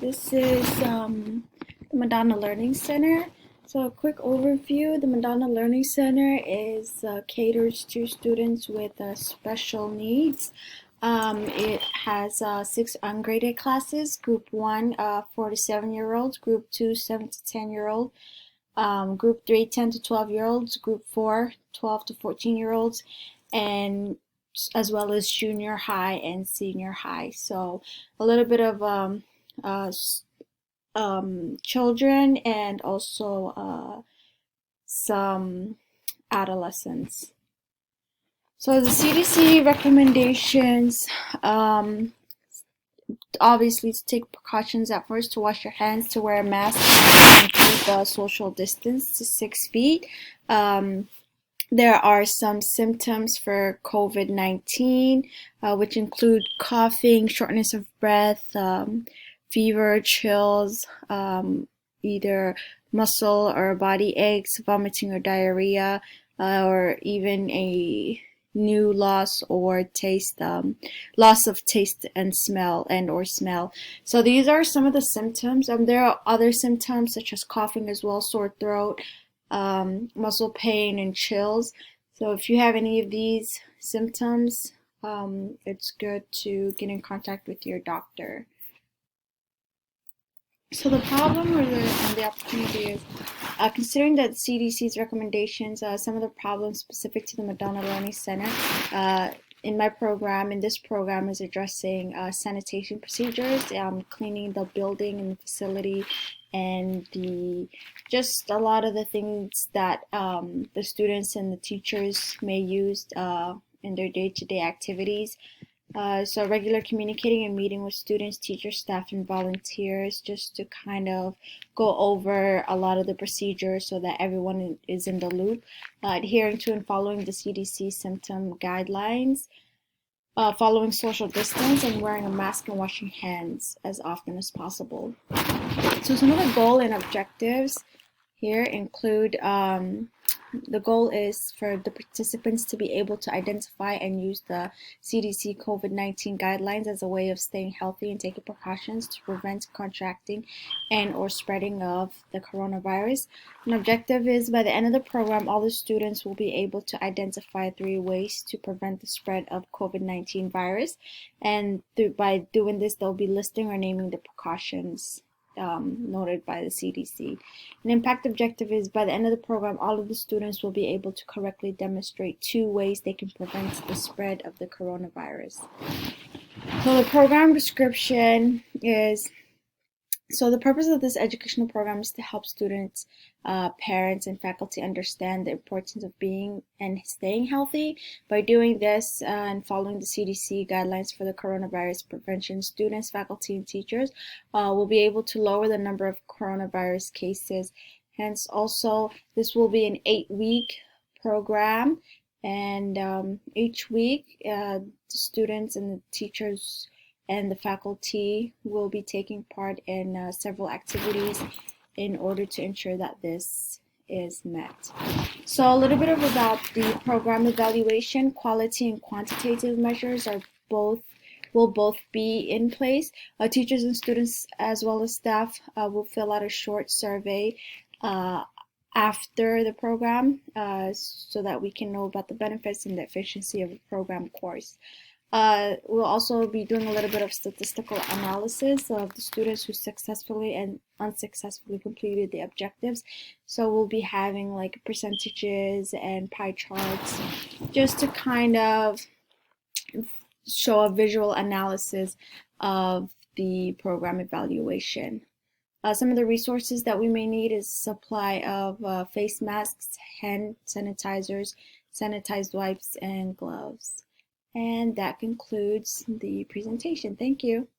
This is the Madonna Learning Center. So a quick overview, the Madonna Learning Center is caters to students with special needs. It has 6 ungraded classes, Group 1, 4 to 7-year-olds, Group 2, 7 to 10-year-olds, Group 3, 10 to 12-year-olds, Group 4, 12 to 14-year-olds, and as well as junior high and senior high. So a little bit of uh, children and also some adolescents. So the CDC recommendations, obviously to take precautions at first, to wash your hands, to wear a mask, and keep a social distance to 6 feet. There are some symptoms for COVID-19, which include coughing, shortness of breath, fever, chills, either muscle or body aches, vomiting or diarrhea, or even a new loss or taste, loss of taste and smell or smell. So these are some of the symptoms. There are other symptoms such as coughing as well, sore throat, muscle pain, and chills. So if you have any of these symptoms, it's good to get in contact with your doctor. So the problem and the opportunity is, considering that CDC's recommendations, some of the problems specific to the Madonna Learning Center, in this program is addressing sanitation procedures, cleaning the building and the facility, and just a lot of the things that the students and the teachers may use in their day-to-day activities. So regular communicating and meeting with students, teachers, staff, and volunteers, just to kind of go over a lot of the procedures so that everyone is in the loop. Adhering to and following the CDC symptom guidelines, following social distance, and wearing a mask and washing hands as often as possible. So some of the goal and objectives here include, the goal is for the participants to be able to identify and use the CDC COVID-19 guidelines as a way of staying healthy and taking precautions to prevent contracting and or spreading of the coronavirus. An objective is, by the end of the program, all the students will be able to identify 3 ways to prevent the spread of COVID-19 virus, and by doing this, they'll be listing or naming the precautions noted by the CDC. An impact objective is, by the end of the program, all of the students will be able to correctly demonstrate 2 ways they can prevent the spread of the coronavirus. So the program description is, so the purpose of this educational program is to help students, parents, and faculty understand the importance of being and staying healthy. By doing this and following the CDC guidelines for the coronavirus prevention, students, faculty, and teachers will be able to lower the number of coronavirus cases. Hence, also, this will be an 8-week program, and each week the students and the teachers and the faculty will be taking part in several activities in order to ensure that this is met. So a little bit about the program evaluation. Quality and quantitative measures will both be in place. Teachers and students as well as staff will fill out a short survey after the program so that we can know about the benefits and the efficiency of the program course. We'll also be doing a little bit of statistical analysis of the students who successfully and unsuccessfully completed the objectives. So we'll be having like percentages and pie charts just to kind of show a visual analysis of the program evaluation. Some of the resources that we may need is supply of face masks, hand sanitizers, sanitized wipes, and gloves. And that concludes the presentation. Thank you.